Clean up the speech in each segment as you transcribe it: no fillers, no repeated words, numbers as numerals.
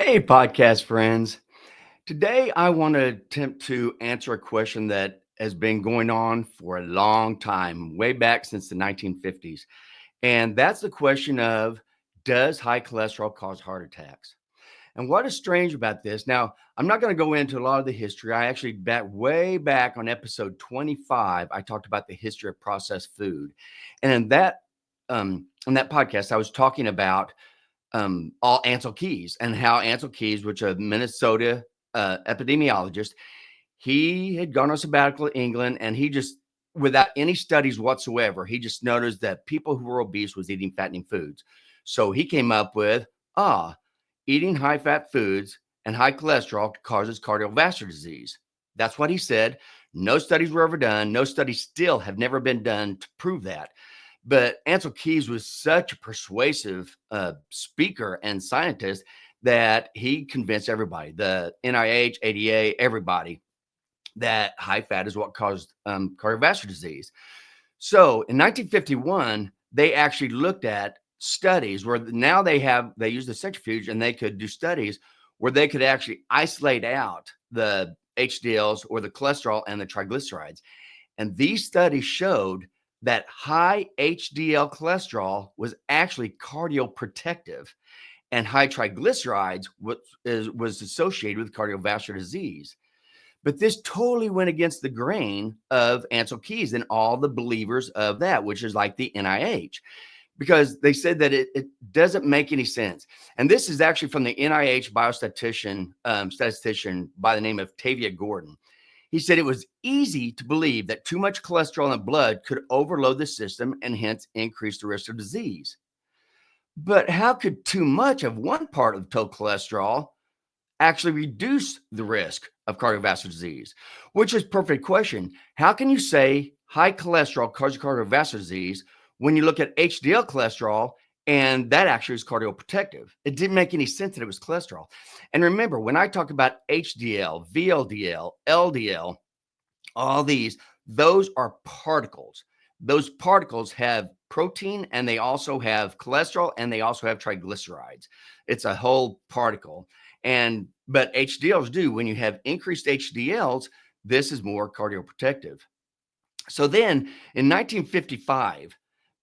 Hey, podcast friends. Today, I want to attempt to answer a question that has been going on for a long time, way back since the 1950s. And that's the question of, does high cholesterol cause heart attacks? And what is strange about this? Now, I'm not going to go into a lot of the history. I actually, way back on episode 25, I talked about the history of processed food. And in that podcast, I was talking about all Ancel Keys and how Ancel Keys, which a Minnesota epidemiologist, he had gone on sabbatical to England, and he just, without any studies whatsoever, he just noticed that people who were obese was eating fattening foods. So he came up with, eating high fat foods and high cholesterol causes cardiovascular disease. That's what he said. No studies were ever done. No studies still have never been done to prove that. But Ancel Keys was such a persuasive speaker and scientist that he convinced everybody, the NIH, ADA, everybody, that high fat is what caused cardiovascular disease. So in 1951, they actually looked at studies where now they use the centrifuge and they could do studies where they could actually isolate out the HDLs or the cholesterol and the triglycerides. And these studies showed that high HDL cholesterol was actually cardioprotective, and high triglycerides was associated with cardiovascular disease. But this totally went against the grain of Ancel Keys and all the believers of that, which is like the NIH, because they said that it doesn't make any sense. And this is actually from the NIH statistician by the name of Tavia Gordon. He said it was easy to believe that too much cholesterol in the blood could overload the system and hence increase the risk of disease. But how could too much of one part of total cholesterol actually reduce the risk of cardiovascular disease? Which is a perfect question. How can you say high cholesterol causes cardiovascular disease when you look at HDL cholesterol and that actually is cardioprotective? It didn't make any sense that it was cholesterol. And remember, when I talk about HDL, VLDL, LDL, all those are particles. Those particles have protein and they also have cholesterol and they also have triglycerides. It's a whole particle. But HDLs do, when you have increased HDLs, this is more cardioprotective. So then in 1955,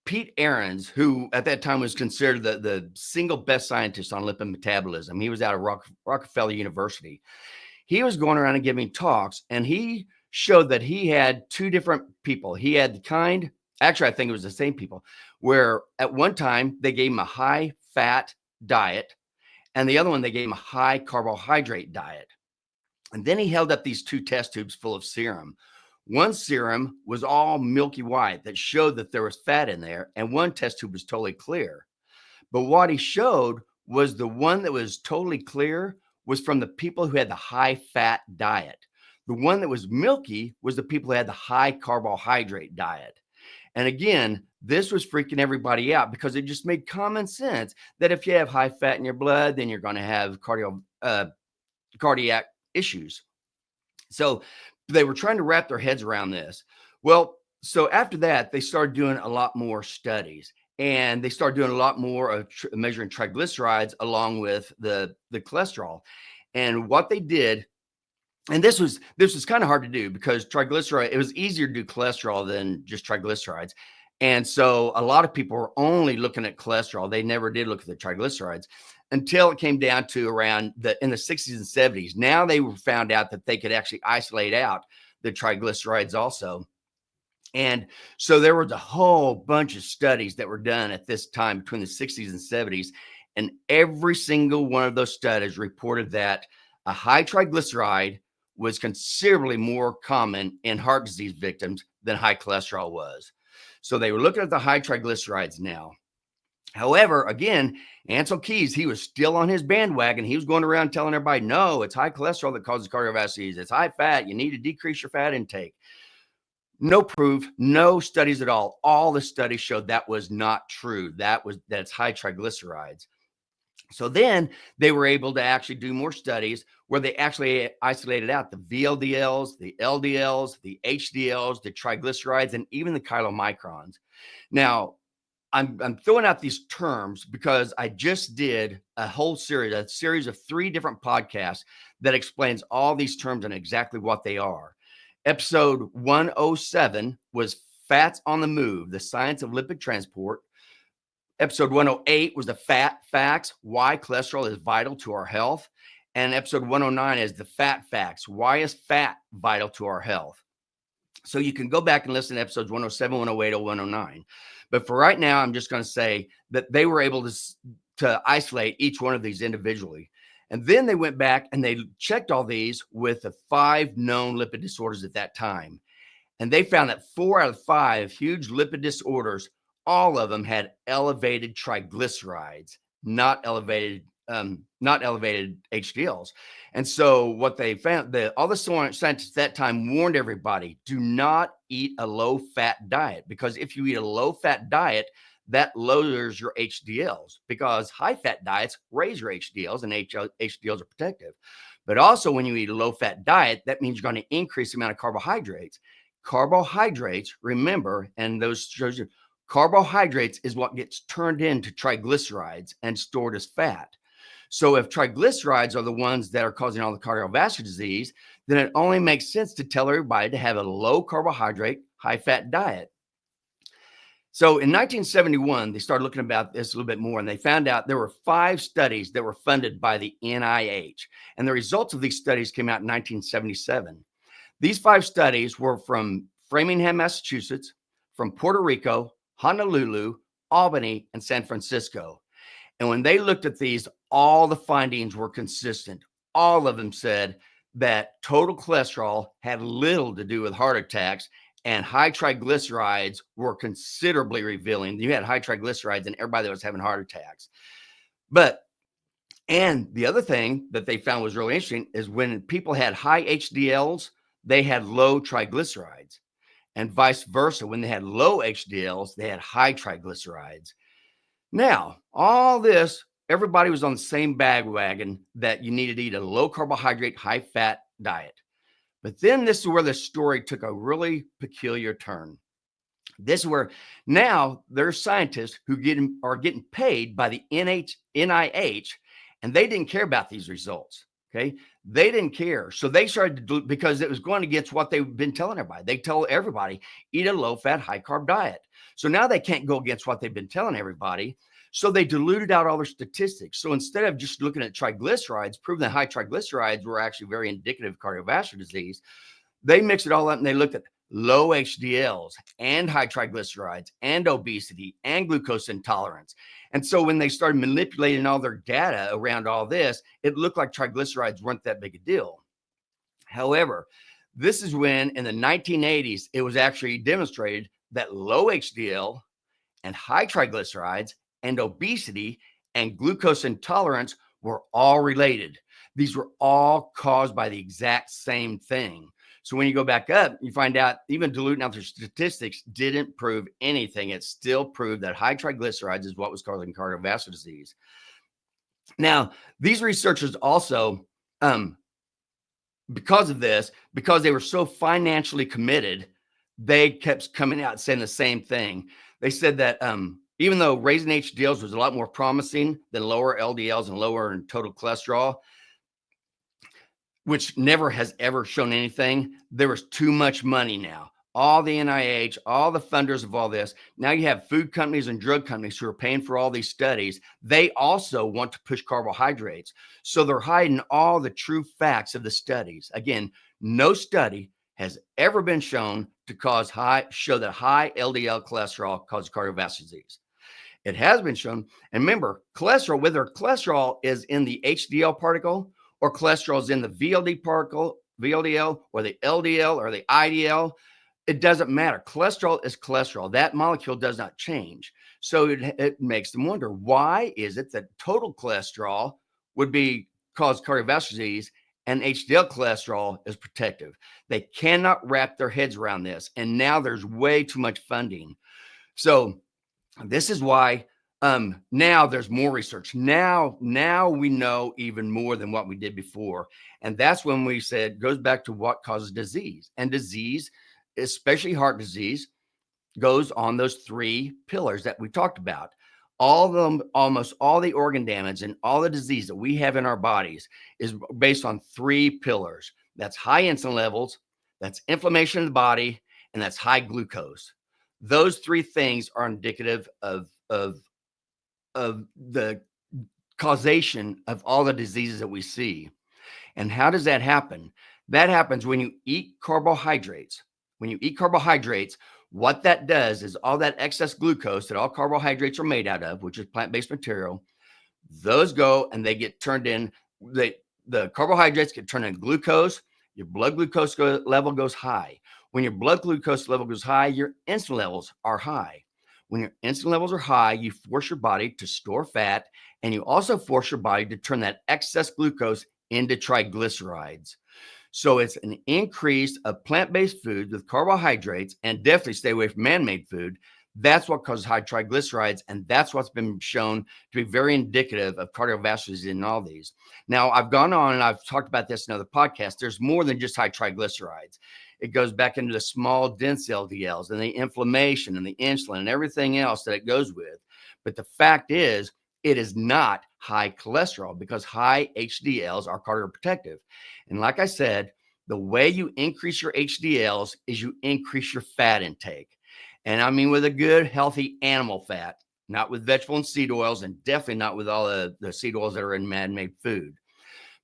Pete Ahrens, who at that time was considered the single best scientist on lipid metabolism, he was out of Rockefeller University. He was going around and giving talks, and he showed that he had two different people. He had the kind, actually, I think it was the same people, where at one time they gave him a high fat diet, and the other one they gave him a high carbohydrate diet. And then he held up these two test tubes full of serum. One serum was all milky white that showed that there was fat in there, and one test tube was totally clear. But what he showed was the one that was totally clear was from the people who had the high fat diet. The one that was milky was the people who had the high carbohydrate diet. And again, this was freaking everybody out because it just made common sense that if you have high fat in your blood, then you're going to have cardiac issues. So they were trying to wrap their heads around this. Well, so after that, they started doing a lot more studies and they started doing a lot more of measuring triglycerides along with the cholesterol. And what they did, and this was kind of hard to do because triglyceride, it was easier to do cholesterol than just triglycerides. And so a lot of people were only looking at cholesterol. They never did look at the triglycerides until it came down to around in the 60s and 70s. Now they were found out that they could actually isolate out the triglycerides also. And so there was a whole bunch of studies that were done at this time between the 60s and 70s. And every single one of those studies reported that a high triglyceride was considerably more common in heart disease victims than high cholesterol was. So they were looking at the high triglycerides now. However, again, Ancel Keys, he was still on his bandwagon. He was going around telling everybody, no, it's high cholesterol that causes cardiovascular disease. It's high fat. You need to decrease your fat intake. No proof, no studies at all. All the studies showed that was not true. That's high triglycerides. So then they were able to actually do more studies where they actually isolated out the VLDLs, the LDLs, the HDLs, the triglycerides, and even the chylomicrons. Now, I'm throwing out these terms because I just did a series of 3 different podcasts that explains all these terms and exactly what they are. Episode 107 was Fats on the Move, the Science of Lipid Transport. Episode 108 was the Fat Facts, why cholesterol is vital to our health. And episode 109 is the Fat Facts, why is fat vital to our health. So you can go back and listen to episodes 107, 108, or 109. But for right now, I'm just going to say that they were able to isolate each one of these individually. And then they went back and they checked all these with the 5 known lipid disorders at that time. And they found that 4 out of 5 huge lipid disorders, all of them had elevated triglycerides, not elevated HDLs. And so what they found, all the scientists at that time warned everybody, do not eat a low-fat diet, because if you eat a low-fat diet, that lowers your HDLs, because high-fat diets raise your HDLs, and HDLs are protective. But also when you eat a low-fat diet, that means you're going to increase the amount of carbohydrates. Carbohydrates, remember, and those shows you, carbohydrates is what gets turned into triglycerides and stored as fat. So if triglycerides are the ones that are causing all the cardiovascular disease, then it only makes sense to tell everybody to have a low carbohydrate, high fat diet. So in 1971, they started looking about this a little bit more, and they found out there were 5 studies that were funded by the NIH. And the results of these studies came out in 1977. These 5 studies were from Framingham, Massachusetts, from Puerto Rico, Honolulu, Albany, and San Francisco. And when they looked at these, all the findings were consistent. All of them said that total cholesterol had little to do with heart attacks, and high triglycerides were considerably revealing. You had high triglycerides in everybody that was having heart attacks. And the other thing that they found was really interesting is when people had high HDLs, they had low triglycerides, and vice versa. When they had low HDLs, they had high triglycerides. Now, all this, everybody was on the same bandwagon that you needed to eat a low carbohydrate, high fat diet. But then this is where the story took a really peculiar turn. This is where now there's scientists who are getting paid by the NIH, and they didn't care about these results. Okay. They didn't care. So they started to do, because it was going against what they've been telling everybody. They tell everybody, eat a low fat, high carb diet. So now they can't go against what they've been telling everybody. So they diluted out all their statistics. So instead of just looking at triglycerides, proving that high triglycerides were actually very indicative of cardiovascular disease, they mixed it all up and they looked at low HDLs and high triglycerides and obesity and glucose intolerance. And so when they started manipulating all their data around all this, it looked like triglycerides weren't that big a deal. However, this is when in the 1980s, it was actually demonstrated that low HDL and high triglycerides and obesity and glucose intolerance were all related. These were all caused by the exact same thing. So when you go back up, you find out even diluting out their statistics didn't prove anything. It still proved that high triglycerides is what was causing cardiovascular disease. Now, these researchers also, because of this, because they were so financially committed, they kept coming out saying the same thing. They said that even though raising HDLs was a lot more promising than lower LDLs and lower in total cholesterol, which never has ever shown anything, there was too much money now. All the NIH, all the funders of all this, now you have food companies and drug companies who are paying for all these studies. They also want to push carbohydrates. So they're hiding all the true facts of the studies. Again, no study has ever been shown to show that high LDL cholesterol causes cardiovascular disease. It has been shown. And remember, cholesterol, whether cholesterol is in the HDL particle or cholesterol is in the VLDL or the LDL or the IDL, it doesn't matter. Cholesterol is cholesterol. That molecule does not change. So it makes them wonder, why is it that total cholesterol would cause cardiovascular disease and HDL cholesterol is protective? They cannot wrap their heads around this. And now there's way too much funding. So this is why now there's more research. Now we know even more than what we did before. And that's when we said, goes back to what causes disease. And disease, especially heart disease, goes on those three pillars that we talked about. All of them, almost all the organ damage and all the disease that we have in our bodies is based on three pillars. That's high insulin levels, that's inflammation in the body, and that's high glucose. Those three things are indicative of the causation of all the diseases that we see. And how does that happen? That happens when you eat carbohydrates. When you eat carbohydrates, what that does is all that excess glucose that all carbohydrates are made out of, which is plant-based material, those go and they get turned in. The carbohydrates get turned into glucose. Your blood glucose level goes high. When your blood glucose level goes high, your insulin levels are high. When your insulin levels are high, you force your body to store fat, and you also force your body to turn that excess glucose into triglycerides. So it's an increase of plant-based foods with carbohydrates, and definitely stay away from man-made food. That's what causes high triglycerides, and that's what's been shown to be very indicative of cardiovascular disease in all these. Now, I've gone on and I've talked about this in other podcasts. There's more than just high triglycerides. It goes back into the small, dense LDLs and the inflammation and the insulin and everything else that it goes with. But the fact is, it is not high cholesterol, because high HDLs are cardioprotective. And like I said, the way you increase your HDLs is you increase your fat intake. And I mean with a good, healthy animal fat, not with vegetable and seed oils, and definitely not with all the seed oils that are in man-made food.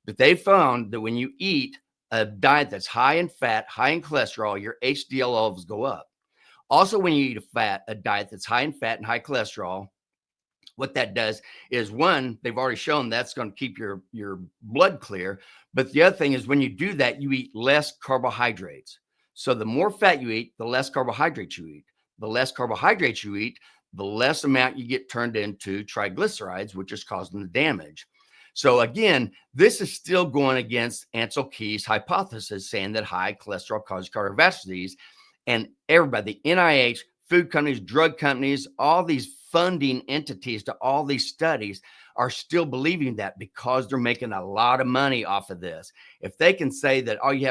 But they found that when you eat a diet that's high in fat, high in cholesterol, your HDL levels go up. Also, when you eat a diet that's high in fat and high cholesterol, what that does is, one, they've already shown that's going to keep your blood clear. But the other thing is, when you do that, you eat less carbohydrates. So the more fat you eat, the less carbohydrates you eat. The less carbohydrates you eat, the less amount you get turned into triglycerides, which is causing the damage. So again, this is still going against Ancel Keys' hypothesis, saying that high cholesterol causes cardiovascular disease. And everybody, the NIH, food companies, drug companies, all these funding entities to all these studies are still believing that, because they're making a lot of money off of this. If they can say that you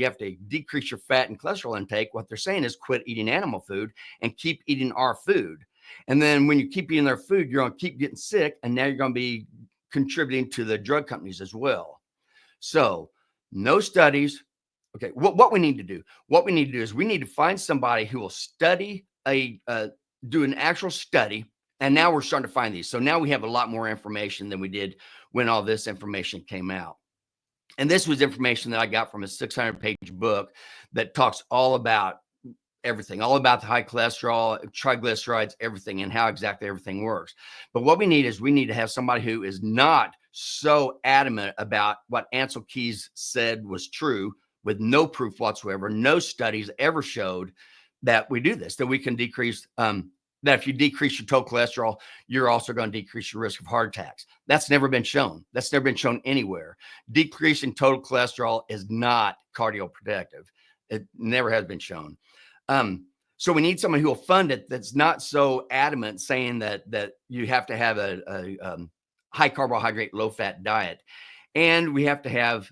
have to decrease your fat and cholesterol intake, what they're saying is quit eating animal food and keep eating our food. And then when you keep eating their food, you're going to keep getting sick, and now you're going to be contributing to the drug companies as well. So no studies. Okay, what we need to do? What we need to do is we need to find somebody who will study do an actual study. And now we're starting to find these. So now we have a lot more information than we did when all this information came out. And this was information that I got from a 600-page book that talks all about everything, all about the high cholesterol, triglycerides, everything, and how exactly everything works. But what we need to have somebody who is not so adamant about what Ancel Keys said was true, with no proof whatsoever. No studies ever showed that we do this, that we can decrease, that if you decrease your total cholesterol, you're also going to decrease your risk of heart attacks. That's never been shown. That's never been shown anywhere. Decreasing total cholesterol is not cardioprotective. It never has been shown. So we need someone who will fund it, that's not so adamant saying that you have to have a high carbohydrate, low fat diet. And we have to have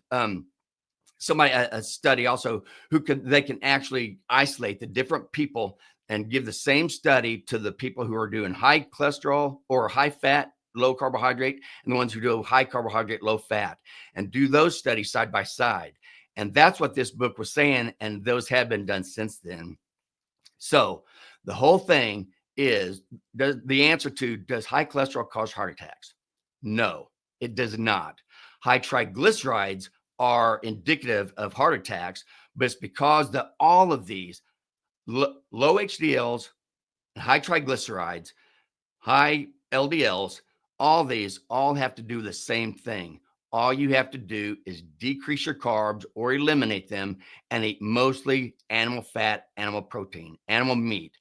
somebody, a study also, they can actually isolate the different people and give the same study to the people who are doing high cholesterol or high fat, low carbohydrate, and the ones who do high carbohydrate, low fat, and do those studies side by side. And that's what this book was saying. And those have been done since then. So the whole thing is, the answer to, does high cholesterol cause heart attacks? No, it does not. High triglycerides are indicative of heart attacks, but it's because all of these low HDLs, high triglycerides, high LDLs, all these all have to do the same thing. All you have to do is decrease your carbs or eliminate them and eat mostly animal fat, animal protein, animal meat.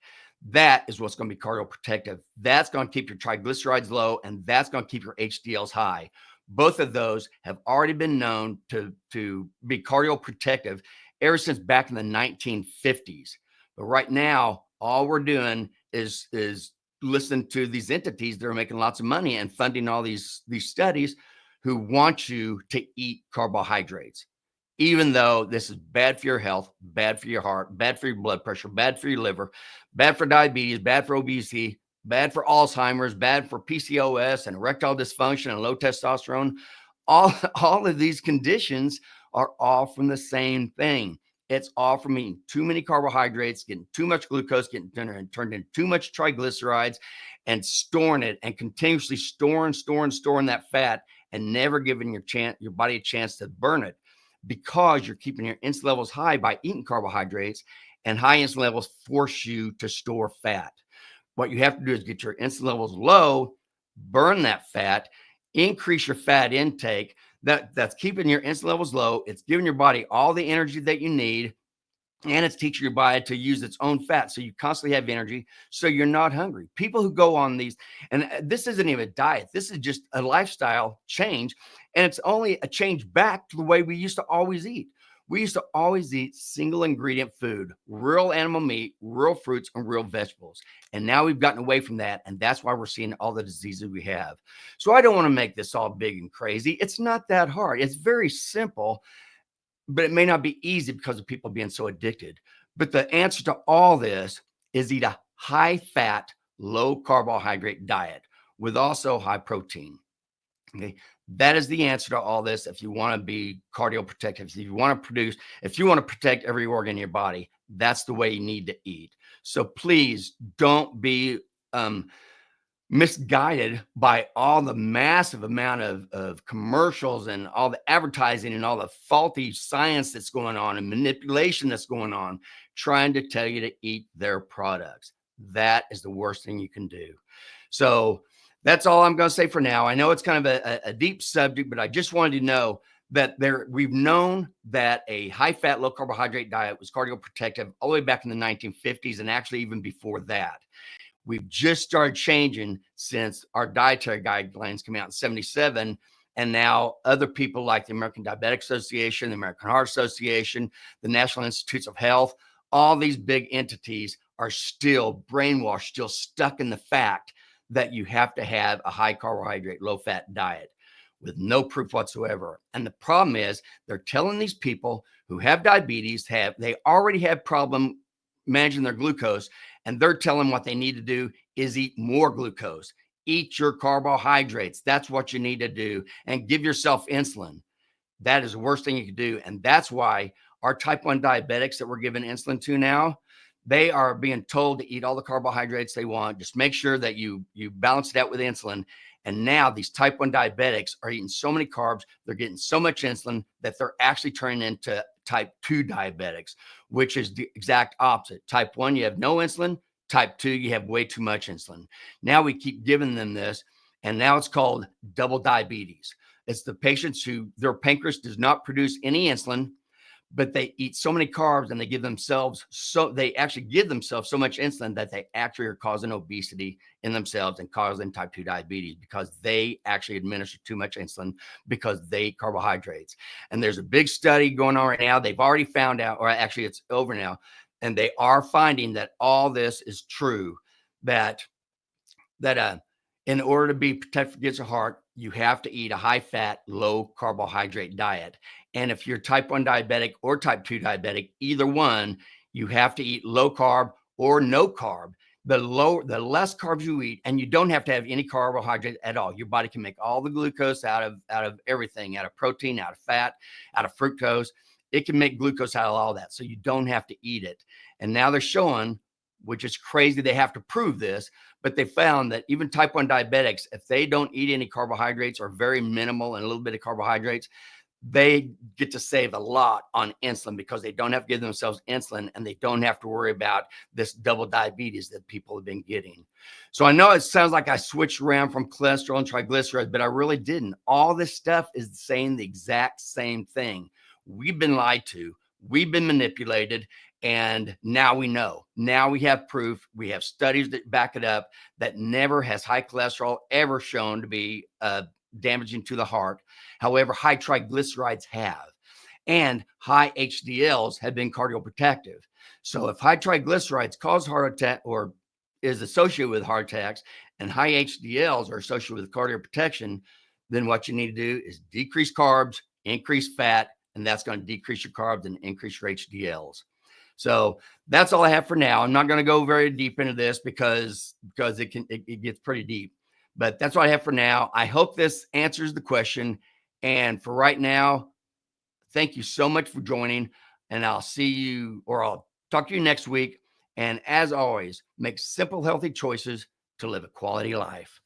That is what's going to be cardioprotective. That's going to keep your triglycerides low, and that's going to keep your HDLs high. Both of those have already been known to be cardioprotective ever since back in the 1950s. But right now, all we're doing is listening to these entities that are making lots of money and funding all these studies, who want you to eat carbohydrates. even though this is bad for your health, bad for your heart, bad for your blood pressure, bad for your liver, bad for diabetes, bad for obesity, bad for Alzheimer's, bad for PCOS and erectile dysfunction and low testosterone. All of these conditions are all from the same thing. It's all from eating too many carbohydrates, getting too much glucose, getting turned into too much triglycerides, and storing it and continuously storing that fat and never giving your body a chance to burn it, because you're keeping your insulin levels high by eating carbohydrates, and high insulin levels force you to store fat. What you have to do is get your insulin levels low, burn that fat, increase your fat intake. That's keeping your insulin levels low. It's giving your body all the energy that you need, and it's teaching your body to use its own fat, so you constantly have energy, so you're not hungry. People who go on these, and this isn't even a diet, this is just a lifestyle change, and it's only a change back to the way we used to always eat. We used to always eat single ingredient food, real animal meat, real fruits, and real vegetables. And now we've gotten away from that, and that's why we're seeing all the diseases we have. So I don't want to make this all big and crazy. It's not that hard. It's very simple, but it may not be easy because of people being so addicted. But the answer to all this is eat a high fat, low carbohydrate diet with also high protein. Okay. That is the answer to all this. If you want to be cardioprotective, if you want to protect every organ in your body, that's the way you need to eat. So please don't be misguided by all the massive amount of commercials and all the advertising and all the faulty science that's going on and manipulation that's going on, trying to tell you to eat their products. That is the worst thing you can do. So that's all I'm going to say for now. I know it's kind of a deep subject, but I just wanted to know that we've known that a high fat, low carbohydrate diet was cardioprotective all the way back in the 1950s, and actually even before that. We've just started changing since our dietary guidelines came out in 77. And now other people like the American Diabetic Association, the American Heart Association, the National Institutes of Health, all these big entities are still brainwashed, still stuck in the fact that you have to have a high carbohydrate, low fat diet with no proof whatsoever. And the problem is they're telling these people who have diabetes, they already have problem managing their glucose, and they're telling them what they need to do is eat more glucose, eat your carbohydrates. That's what you need to do, and give yourself insulin. That is the worst thing you can do. And that's why our type 1 diabetics that we're giving insulin to now, they are being told to eat all the carbohydrates they want. Just make sure that you balance it out with insulin. And now these type 1 diabetics are eating so many carbs, they're getting so much insulin that they're actually turning into type 2 diabetics, which is the exact opposite. Type 1, you have no insulin. Type 2, you have way too much insulin. Now we keep giving them this, and now it's called double diabetes. It's the patients who their pancreas does not produce any insulin, but they eat so many carbs and they actually give themselves so much insulin that they actually are causing obesity in themselves and causing type 2 diabetes, because they actually administer too much insulin because they eat carbohydrates. And there's a big study going on right now. They've already found out, or actually it's over now, and they are finding that all this is true, that in order to be protected against your heart, you have to eat a high fat, low carbohydrate diet. And if you're type 1 diabetic or type 2 diabetic, either one, you have to eat low carb or no carb. The less carbs you eat, and you don't have to have any carbohydrate at all. Your body can make all the glucose out of everything, out of protein, out of fat, out of fructose. It can make glucose out of all that. So you don't have to eat it. And now they're showing, which is crazy, they have to prove this, but they found that even type 1 diabetics, if they don't eat any carbohydrates or very minimal and a little bit of carbohydrates, they get to save a lot on insulin, because they don't have to give themselves insulin, and they don't have to worry about this double diabetes that people have been getting. So I know it sounds like I switched around from cholesterol and triglycerides, but I really didn't. All this stuff is saying the exact same thing. We've been lied to. We've been manipulated. And now we know. Now we have proof. We have studies that back it up, that never has high cholesterol ever shown to be damaging to the heart. However, high triglycerides have, and high HDLs have been cardioprotective. So if high triglycerides cause heart attack or is associated with heart attacks, and high HDLs are associated with cardioprotection, then what you need to do is decrease carbs, increase fat, and that's going to decrease your carbs and increase your HDLs. So that's all I have for now. I'm not going to go very deep into this because it gets pretty deep, but that's what I have for now. I hope this answers the question. And for right now, thank you so much for joining, and I'll talk to you next week. And as always, make simple, healthy choices to live a quality life.